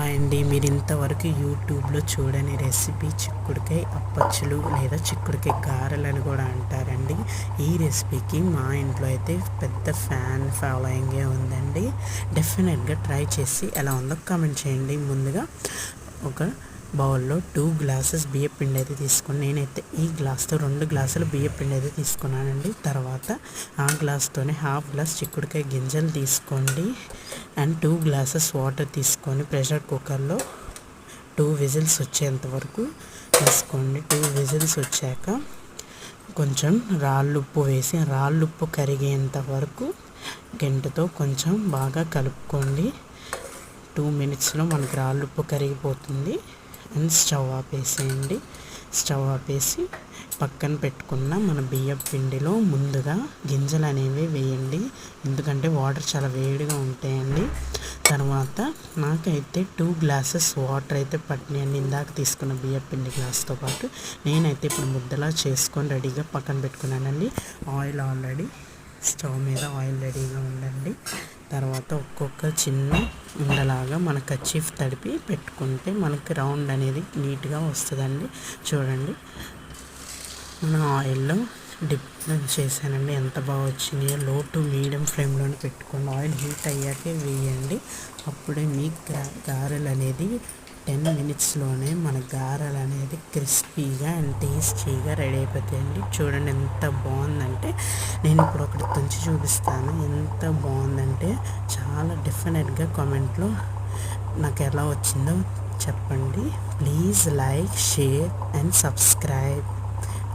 Hi అండి, మీరు ఇంతవరకు యూట్యూబ్లో చూడని రెసిపీ చిక్కుడుకాయ అప్పచ్చులు లేదా చిక్కుడుకాయ గారెలు అని కూడా అంటారండి. ఈ రెసిపీకి మా ఇంట్లో అయితే పెద్ద ఫ్యాన్ ఫాలోయింగే ఉందండి. డెఫినెట్గా ట్రై చేసి ఎలా ఉందో కామెంట్ చేయండి. ముందుగా ఒక బౌల్లో 2 గ్లాసెస్ బియ్య పిండి అయితే తీసుకుని, నేనైతే ఈ గ్లాస్తో 2 గ్లాసులు బియ్య పిండి అయితే తీసుకున్నానండి. తర్వాత ఆ గ్లాస్తోనే హాఫ్ గ్లాస్ చిక్కుడుకాయ గింజలు తీసుకోండి అండ్ 2 గ్లాసెస్ వాటర్ తీసుకొని ప్రెషర్ కుక్కర్లో 2 విజిల్స్ వచ్చేంత వరకు తీసుకోండి. 2 విజిల్స్ వచ్చాక కొంచెం రాళ్ళుప్పు వేసి రాళ్ళుప్పు కరిగేంత వరకు గంటతో కొంచెం బాగా కలుపుకోండి. 2 మినిట్స్లో మనకి రాళ్ళుప్పు కరిగిపోతుంది. And stove ఆపేసేయండి. స్టవ్ ఆపేసి పక్కన పెట్టుకున్న మన బియ్యం పిండిలో ముందుగా గింజలు అనేవి వేయండి, ఎందుకంటే వాటర్ చాలా వేడిగా ఉంటాయండి. తర్వాత నాకైతే 2 గ్లాసెస్ వాటర్ అయితే పట్టినాయండి, ఇందాక తీసుకున్న బియ్యం పిండి గ్లాస్తో పాటు. నేనైతే ఇప్పుడు ముద్దలా చేసుకొని రెడీగా పక్కన పెట్టుకున్నానండి. ఆయిల్ ఆల్రెడీ స్టవ్ మీద ఆయిల్ రెడీగా ఉండండి. తర్వాత ఒక్కొక్క చిన్న ఉండలాగా మన కర్చీఫ్ తడిపి పెట్టుకుంటే మనకి రౌండ్ అనేది నీట్గా వస్తుందండి. చూడండి, మన ఆయిల్లో డిప్ చేశానండి, ఎంత బాగా వచ్చినాయో. లో టు మీడియం ఫ్లేమ్లోనే పెట్టుకోండి. ఆయిల్ హీట్ అయ్యాకే వేయండి, అప్పుడే మీ గారెలు అనేది 10 మినిట్స్లోనే మన గారెలు అనేది క్రిస్పీగా అండ్ టేస్టీగా రెడీ అయిపోతాయండి. చూడండి ఎంత బాగుందంటే, నేను ఇప్పుడు ఒకటి తుంచి చూపిస్తాను. ఎంత బాగుందంటే చాలా డెఫినెట్గా కామెంట్లో నాకు ఎలా వచ్చిందో చెప్పండి. Please like, share and subscribe.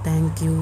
Thank you.